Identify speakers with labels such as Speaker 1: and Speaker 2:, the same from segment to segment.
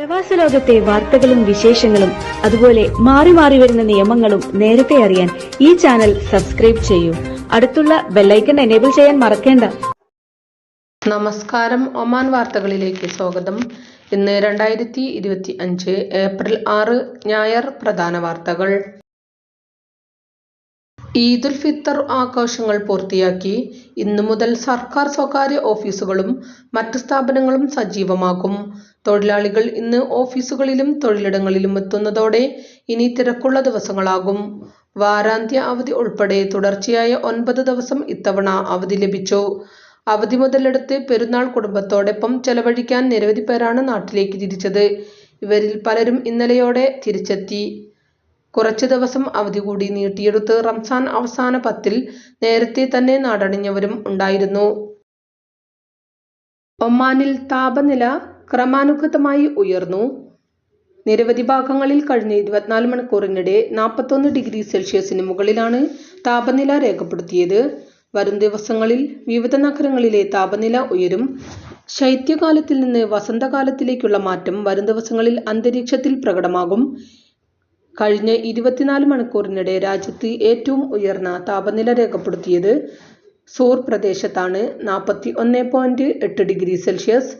Speaker 1: പ്രവാസ ലോകത്തെ വാർത്തകളും വിശേഷങ്ങളും അതുപോലെ മാറി മാറി വരുന്ന നിയമങ്ങളും നേരത്തെ അറിയാൻ ഈ ചാനൽ സബ്സ്ക്രൈബ് ചെയ്യൂ. അടുത്തുള്ള ബെല്ലൈക്കൺ എനേബിൾ ചെയ്യാൻ മറക്കേണ്ട.
Speaker 2: നമസ്കാരം. ഒമാൻ വാർത്തകളിലേക്ക് സ്വാഗതം. ഇന്ന് 2025 ഏപ്രിൽ 6 ഞായർ. പ്രധാന വാർത്തകൾ. ഈദുൽ ഫിത്തർ ആഘോഷങ്ങൾ പൂർത്തിയാക്കി. ഇന്നു മുതൽ സർക്കാർ, സ്വകാര്യ ഓഫീസുകളും മറ്റ് സ്ഥാപനങ്ങളും സജീവമാകും. തൊഴിലാളികൾ ഇന്ന് ഓഫീസുകളിലും തൊഴിലിടങ്ങളിലും എത്തുന്നതോടെ ഇനി തിരക്കുള്ള ദിവസങ്ങളാകും. വാരാന്ത്യ അവധി ഉൾപ്പെടെ തുടർച്ചയായ 9 ദിവസം ഇത്തവണ അവധി ലഭിച്ചു. അവധി മുതലെടുത്ത് പെരുന്നാൾ കുടുംബത്തോടൊപ്പം ചെലവഴിക്കാൻ നിരവധി പേരാണ് നാട്ടിലേക്ക് തിരിച്ചത്. ഇവരിൽ പലരും ഇന്നലെയോടെ തിരിച്ചെത്തി. കുറച്ചു ദിവസം അവധി കൂടി നീട്ടിയെടുത്ത് റംസാൻ അവസാന 10-ൽ നേരത്തെ തന്നെ നാടണിഞ്ഞവരും ഉണ്ടായിരുന്നു. ഒമാനിൽ താപനില ക്രമാനുഗതമായി ഉയർന്നു. നിരവധി ഭാഗങ്ങളിൽ കഴിഞ്ഞ 24 മണിക്കൂറിനിടെ 41 ഡിഗ്രി സെൽഷ്യസിന് മുകളിലാണ് താപനില രേഖപ്പെടുത്തിയത്. വരും ദിവസങ്ങളിൽ വിവിധ നഗരങ്ങളിലെ താപനില ഉയരും. ശൈത്യകാലത്തിൽ നിന്ന് വസന്തകാലത്തിലേക്കുള്ള മാറ്റം വരും ദിവസങ്ങളിൽ അന്തരീക്ഷത്തിൽ പ്രകടമാകും. കഴിഞ്ഞ 24 മണിക്കൂറിനിടെ രാജ്യത്ത് ഏറ്റവും ഉയർന്ന താപനില രേഖപ്പെടുത്തിയത് സൂർ പ്രദേശത്താണ്. 41.8 ഡിഗ്രി സെൽഷ്യസ്.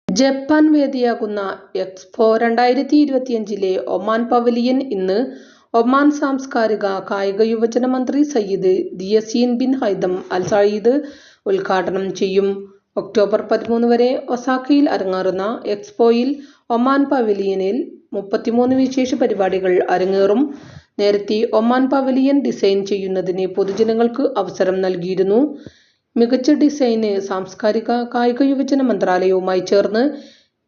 Speaker 2: ജപ്പാൻ വേദിയാകുന്ന എക്സ്പോ 2025-ലെ ഒമാൻ പവലിയൻ ഇന്ന് ഒമാൻ സാംസ്കാരിക കായിക യുവജന മന്ത്രി Sayyid Theyazin bin Haitham Al Said ഉദ്ഘാടനം ചെയ്യും. ഒക്ടോബർ 13 വരെ ഒസാക്കയിൽ അരങ്ങേറുന്ന എക്സ്പോയിൽ ഒമാൻ പവലിയനിൽ 33 വിശേഷ പരിപാടികൾ അരങ്ങേറും. നേരത്തെ ഒമാൻ പവലിയൻ ഡിസൈൻ ചെയ്യുന്നതിന് പൊതുജനങ്ങൾക്ക് അവസരം നൽകിയിരുന്നു. മികച്ച ഡിസൈന് സാംസ്കാരിക കായിക യുവജന മന്ത്രാലയവുമായി ചേർന്ന്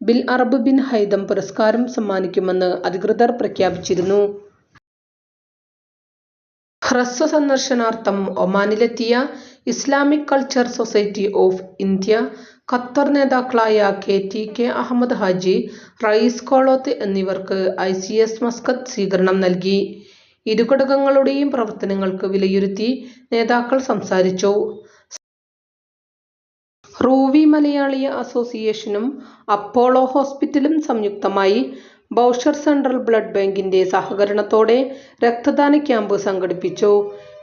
Speaker 2: ബിൽ അറബ് ബിൻ ഹൈതം പുരസ്കാരം സമ്മാനിക്കുമെന്ന് അധികൃതർ പ്രഖ്യാപിച്ചിരുന്നു. ഹ്രസ്വ സന്ദർശനാർത്ഥം ഒമാനിലെത്തിയ Islamic culture society of India Qatar നേതാക്കളായ KTK അഹമ്മദ് ഹാജി, റയീസ് കോളോത്ത് എന്നിവർക്ക് ICS മസ്കത്ത് സ്വീകരണം നൽകി. ഇരു ഘടകങ്ങളുടെയും പ്രവർത്തനങ്ങൾക്ക് വിലയിരുത്തി നേതാക്കൾ സംസാരിച്ചു. റൂവി മലയാളി അസോസിയേഷനും അപ്പോളോ ഹോസ്പിറ്റലും സംയുക്തമായി ബൗഷർ സെൻട്രൽ ബ്ലഡ് ബാങ്കിന്റെ സഹകരണത്തോടെ രക്തദാന ക്യാമ്പ് സംഘടിപ്പിച്ചു.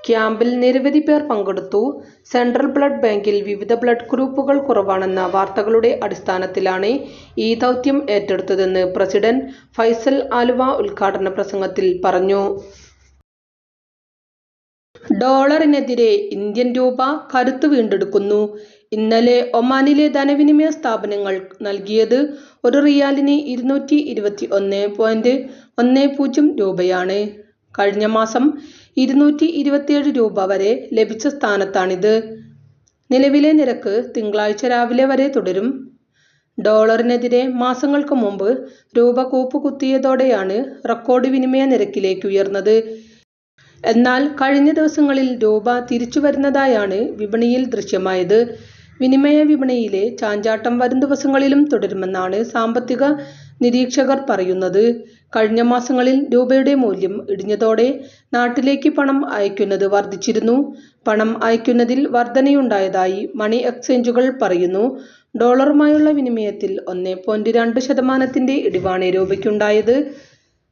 Speaker 2: ക്യാമ്പിൽ നിരവധി പേർ പങ്കെടുത്തു. സെൻട്രൽ ബ്ലഡ് ബാങ്കിൽ വിവിധ ബ്ലഡ് ഗ്രൂപ്പുകൾ കുറവാണെന്ന വാർത്തകളുടെ അടിസ്ഥാനത്തിലാണ് ഈ ദൗത്യം ഏറ്റെടുത്തതെന്ന് പ്രസിഡന്റ് ഫൈസൽ ആലുവ ഉദ്ഘാടന പ്രസംഗത്തിൽ പറഞ്ഞു. ഡോളറിനെതിരെ ഇന്ത്യൻ രൂപ കരുത്ത് വീണ്ടെടുക്കുന്നു. ഇന്നലെ ഒമാനിലെ ധനവിനിമയ സ്ഥാപനങ്ങൾ നൽകിയത് ഒരു റിയാലിന് 221.10 രൂപയാണ്. കഴിഞ്ഞ മാസം 227 രൂപ വരെ ലഭിച്ച സ്ഥാനത്താണിത്. നിലവിലെ നിരക്ക് തിങ്കളാഴ്ച രാവിലെ വരെ തുടരും. ഡോളറിനെതിരെ മാസങ്ങൾക്ക് മുമ്പ് രൂപ കൂപ്പുകുത്തിയതോടെയാണ് റെക്കോർഡ് വിനിമയ നിരക്കിലേക്ക് ഉയർന്നത്. എന്നാൽ കഴിഞ്ഞ ദിവസങ്ങളിൽ രൂപ തിരിച്ചു വരുന്നതായാണ് വിപണിയിൽ ദൃശ്യമായത്. വിനിമയ വിപണിയിലെ ചാഞ്ചാട്ടം വരും ദിവസങ്ങളിലും തുടരുമെന്നാണ് സാമ്പത്തിക നിരീക്ഷകർ പറയുന്നത്. കഴിഞ്ഞ മാസങ്ങളിൽ രൂപയുടെ മൂല്യം ഇടിഞ്ഞതോടെ നാട്ടിലേക്ക് പണം അയക്കുന്നത് വർദ്ധിച്ചിരുന്നു. പണം അയക്കുന്നതിൽ വർധനയുണ്ടായതായി മണി എക്സ്ചേഞ്ചുകൾ പറയുന്നു. ഡോളറുമായുള്ള വിനിമയത്തിൽ 1.2% ഇടിവാണ് രൂപയ്ക്കുണ്ടായത്.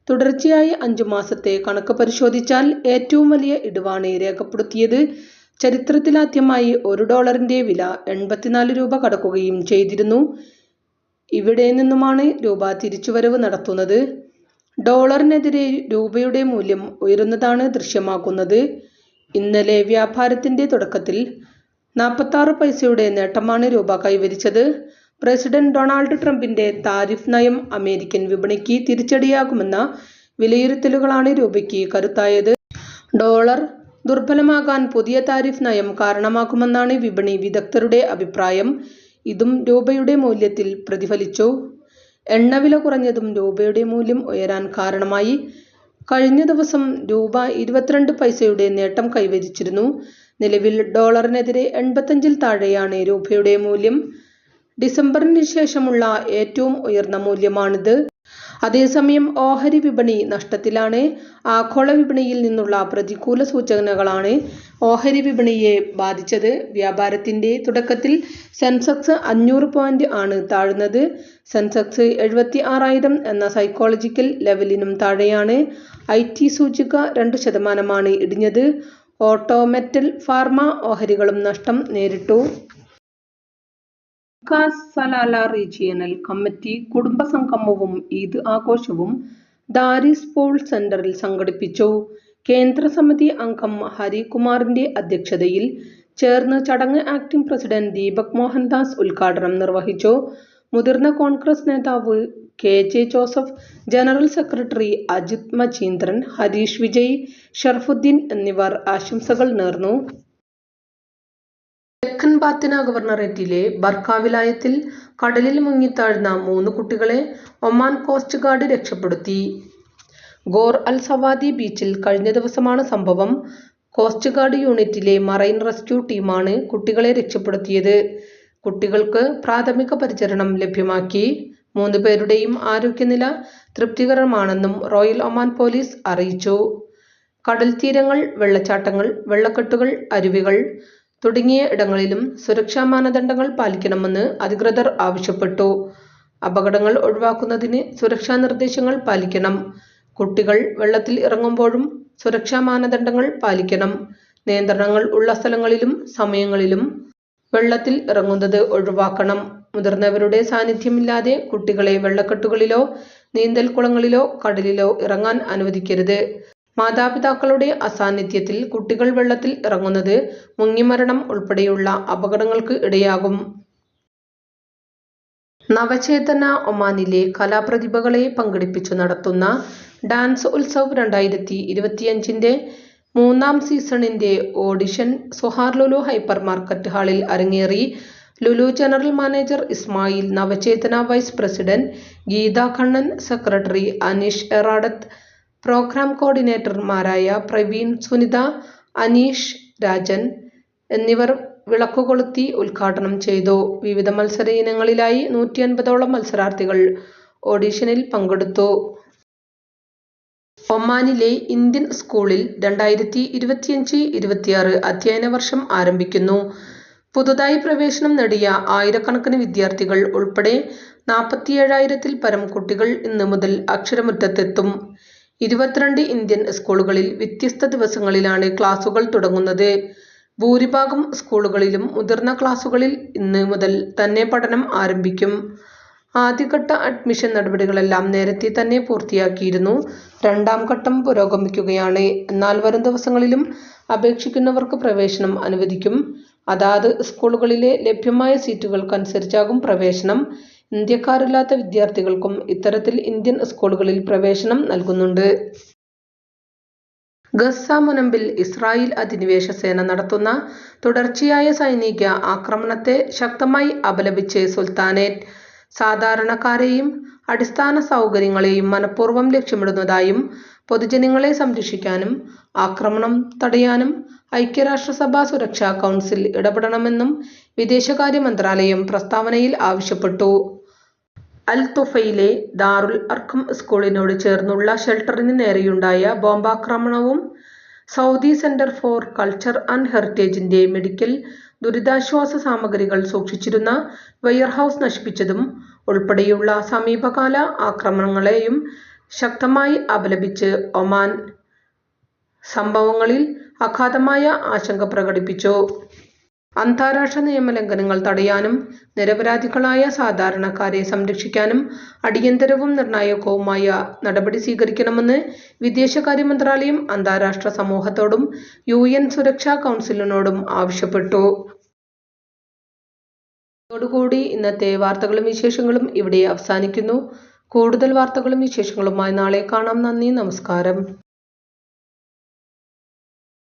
Speaker 2: തുടർച്ചയായി 5 മാസത്തെ കണക്ക് പരിശോധിച്ചാൽ ഏറ്റവും വലിയ ഇടിവാണ് രേഖപ്പെടുത്തിയത്. ചരിത്രത്തിലാദ്യമായി $1 വില 84 രൂപ കടക്കുകയും ചെയ്തിരുന്നു. ഇവിടെ നിന്നുമാണ് രൂപ തിരിച്ചുവരവ് നടത്തുന്നത്. ഡോളറിനെതിരെ രൂപയുടെ മൂല്യം ഉയരുന്നതാണ് ദൃശ്യമാകുന്നത്. ഇന്നലെ വ്യാപാരത്തിന്റെ തുടക്കത്തിൽ 46 പൈസയുടെ നേട്ടമാണ് രൂപ കൈവരിച്ചത്. പ്രസിഡന്റ് ഡൊണാൾഡ് ട്രംപിന്റെ താരിഫ് നയം അമേരിക്കൻ വിപണിക്ക് തിരിച്ചടിയാകുമെന്ന വിലയിരുത്തലുകളാണ് രൂപയ്ക്ക് കരുത്തായത്. ഡോളർ ദുർബലമാകാൻ പുതിയ താരിഫ് നയം കാരണമാകുമെന്നാണ് വിപണി വിദഗ്ധരുടെ അഭിപ്രായം. ഇതും രൂപയുടെ മൂല്യത്തിൽ പ്രതിഫലിച്ചു. എണ്ണവില കുറഞ്ഞതും രൂപയുടെ മൂല്യം ഉയരാൻ കാരണമായി. കഴിഞ്ഞ ദിവസം രൂപ 22 പൈസയുടെ നേട്ടം കൈവരിച്ചിരുന്നു. നിലവിൽ ഡോളറിനെതിരെ 85-ൽ താഴെയാണ് രൂപയുടെ മൂല്യം. ഡിസംബറിന് ശേഷമുള്ള ഏറ്റവും ഉയർന്ന മൂല്യമാണിത്. അതേസമയം ഓഹരി വിപണി നഷ്ടത്തിലാണ്. ആഗോള വിപണിയിൽ നിന്നുള്ള പ്രതികൂല സൂചനകളാണ് ഓഹരി വിപണിയെ ബാധിച്ചത്. വ്യാപാരത്തിന്റെ തുടക്കത്തിൽ സെൻസെക്സ് 500 പോയിന്റ് ആണ് താഴ്ന്നത്. സെൻസെക്സ് 76,000 എന്ന സൈക്കോളജിക്കൽ ലെവലിനും താഴെയാണ്. IT സൂചിക 2% ഇടിഞ്ഞത്. ഓട്ടോ, മെറ്റൽ, ഫാർമ ഓഹരികളും നഷ്ടം നേരിട്ടു. വികാസ് സലാല റീജിയണൽ കമ്മിറ്റി കുടുംബസംഗമവും ഈദ് ആഘോഷവും ദാരി സ്പോർട്സ് സെന്ററിൽ സംഘടിപ്പിച്ചു. കേന്ദ്രസമിതി അംഗം ഹരികുമാറിന്റെ അധ്യക്ഷതയിൽ ചേർന്ന ചടങ്ങ് ആക്ടിംഗ് പ്രസിഡന്റ് ദീപക് മോഹൻദാസ് ഉദ്ഘാടനം നിർവഹിച്ചു. മുതിർന്ന കോൺഗ്രസ് നേതാവ് KJ Joseph, general secretary Ajith Majeendran, Harish Vijay, Sharafudheen എന്നിവർ ആശംസകൾ നേർന്നു. തെക്കൻ ബാത്തിന ഗവർണറേറ്റിലെ ബർഖ വിലായത്തിൽ കടലിൽ മുങ്ങിത്താഴ്ന്ന 3 കുട്ടികളെ ഒമാൻ കോസ്റ്റ് ഗാർഡ് രക്ഷപ്പെടുത്തി. ഗോർ അൽ സവാദി ബീച്ചിൽ കഴിഞ്ഞ ദിവസമാണ് സംഭവം. കോസ്റ്റ് ഗാർഡ് യൂണിറ്റിലെ മറൈൻ റെസ്ക്യൂ ടീമാണ് കുട്ടികളെ രക്ഷപ്പെടുത്തിയത്. കുട്ടികൾക്ക് പ്രാഥമിക പരിചരണം ലഭ്യമാക്കി. 3 പേരുടെയും ആരോഗ്യനില തൃപ്തികരമാണെന്നും റോയൽ ഒമാൻ പോലീസ് അറിയിച്ചു. കടൽ തീരങ്ങൾ, വെള്ളച്ചാട്ടങ്ങൾ, വെള്ളക്കെട്ടുകൾ, അരുവികൾ തുടങ്ങിയ ഇടങ്ങളിലും സുരക്ഷാ മാനദണ്ഡങ്ങൾ പാലിക്കണമെന്ന് അധികൃതർ ആവശ്യപ്പെട്ടു. അപകടങ്ങൾ ഒഴിവാക്കുന്നതിന് സുരക്ഷാ നിർദ്ദേശങ്ങൾ പാലിക്കണം. കുട്ടികൾ വെള്ളത്തിൽ ഇറങ്ങുമ്പോഴും സുരക്ഷാ മാനദണ്ഡങ്ങൾ പാലിക്കണം. നിയന്ത്രണങ്ങൾ ഉള്ള സ്ഥലങ്ങളിലും സമയങ്ങളിലും വെള്ളത്തിൽ ഇറങ്ങുന്നത് ഒഴിവാക്കണം. മുതിർന്നവരുടെ സാന്നിധ്യമില്ലാതെ കുട്ടികളെ വെള്ളക്കെട്ടുകളിലോ നീന്തൽക്കുളങ്ങളിലോ കടലിലോ ഇറങ്ങാൻ അനുവദിക്കരുത്. മാതാപിതാക്കളുടെ അസാന്നിധ്യത്തിൽ കുട്ടികൾ വെള്ളത്തിൽ ഇറങ്ങുന്നത് മുങ്ങിമരണം ഉൾപ്പെടെയുള്ള അപകടങ്ങൾക്ക് ഇടയാകും. നവചേതന ഒമാനിലെ കലാപ്രതിഭകളെ പങ്കെടുപ്പിച്ചു നടത്തുന്ന ഡാൻസ് ഉത്സവ് 2025ന്റെ 3ാം സീസണിന്റെ audition Sohar Lulu hypermarket ഹാളിൽ അരങ്ങേറി. Lulu general manager Ismail, Navachetana vice president Geetha Kannan, secretary Aneesh Eradath, programme കോർഡിനേറ്റർമാരായ പ്രവീൺ, സുനിത, അനീഷ് രാജൻ എന്നിവർ വിളക്കുകൊളുത്തി ഉദ്ഘാടനം ചെയ്തു. വിവിധ മത്സര ഇനങ്ങളിലായി 150ഓളം മത്സരാർത്ഥികൾ ഓഡിഷനിൽ പങ്കെടുത്തു. ഒമാനിലെ ഇന്ത്യൻ സ്കൂളിൽ 2025-26 അധ്യയന വർഷം ആരംഭിക്കുന്നു. പുതുതായി പ്രവേശനം നേടിയ ആയിരക്കണക്കിന് വിദ്യാർത്ഥികൾ ഉൾപ്പെടെ 47,000-ൽ പരം കുട്ടികൾ ഇന്ന് മുതൽ അക്ഷരമുറ്റത്തെത്തും. 22 ഇന്ത്യൻ സ്കൂളുകളിൽ വ്യത്യസ്ത ദിവസങ്ങളിലാണ് ക്ലാസുകൾ തുടങ്ങുന്നത്. ഭൂരിഭാഗം സ്കൂളുകളിലും മുതിർന്ന ക്ലാസുകളിൽ ഇന്ന് മുതൽ തന്നെ പഠനം ആരംഭിക്കും. ആദ്യഘട്ട അഡ്മിഷൻ നടപടികളെല്ലാം നേരത്തെ തന്നെ പൂർത്തിയാക്കിയിരുന്നു. 2ാം ഘട്ടം പുരോഗമിക്കുകയാണ്. എന്നാൽ വരും ദിവസങ്ങളിലും അപേക്ഷിക്കുന്നവർക്ക് പ്രവേശനം അനുവദിക്കും. അതാത് സ്കൂളുകളിലെ ലഭ്യമായ സീറ്റുകൾക്കനുസരിച്ചാകും പ്രവേശനം. ഇന്ത്യക്കാരല്ലാത്ത വിദ്യാർത്ഥികൾക്കും ഇത്തരത്തിൽ ഇന്ത്യൻ സ്കൂളുകളിൽ പ്രവേശനം നൽകുന്നുണ്ട്. ഗസ മുനമ്പിൽ ഇസ്രായേൽ അധിനിവേശ സേന നടത്തുന്ന തുടർച്ചയായ സൈനിക ആക്രമണത്തെ ശക്തമായി അപലപിച്ച് സുൽത്താനേറ്റ് സാധാരണക്കാരെയും അടിസ്ഥാന സൗകര്യങ്ങളെയും മനഃപൂർവ്വം ലക്ഷ്യമിടുന്നതായും പൊതുജനങ്ങളെ സംരക്ഷിക്കാനും ആക്രമണം തടയാനും ഐക്യരാഷ്ട്രസഭ സുരക്ഷാ കൗൺസിൽ ഇടപെടണമെന്നും വിദേശകാര്യ മന്ത്രാലയം പ്രസ്താവനയിൽ ആവശ്യപ്പെട്ടു. അൽ തുഫയിലെ ദാറുൽ അർഖം സ്കൂളിനോട് ചേർന്നുള്ള ഷെൽട്ടറിന് നേരെയുണ്ടായ ബോംബാക്രമണവും Saudi centre for culture and ഹെറിറ്റേജിന്റെ മെഡിക്കൽ ദുരിതാശ്വാസ സാമഗ്രികൾ സൂക്ഷിച്ചിരുന്ന വെയർഹൌസ് നശിപ്പിച്ചതും ഉൾപ്പെടെയുള്ള സമീപകാല ആക്രമണങ്ങളെയും ശക്തമായി അപലപിച്ച് ഒമാൻ സംഭവങ്ങളിൽ അഗാധമായ ആശങ്ക പ്രകടിപ്പിച്ചു. അന്താരാഷ്ട്ര നിയമലംഘനങ്ങൾ തടയാനും നിരപരാധികളായ സാധാരണക്കാരെ സംരക്ഷിക്കാനും അടിയന്തരവും നിർണായകവുമായ നടപടി സ്വീകരിക്കണമെന്ന് വിദേശകാര്യ മന്ത്രാലയം അന്താരാഷ്ട്ര സമൂഹത്തോടും UN സുരക്ഷാ കൗൺസിലിനോടും ആവശ്യപ്പെട്ടു. ഇതോടുകൂടി ഇന്നത്തെ വാർത്തകളും വിശേഷങ്ങളും ഇവിടെ അവസാനിക്കുന്നു. കൂടുതൽ വാർത്തകളും വിശേഷങ്ങളുമായി നാളെ കാണാം. നന്ദി, നമസ്കാരം.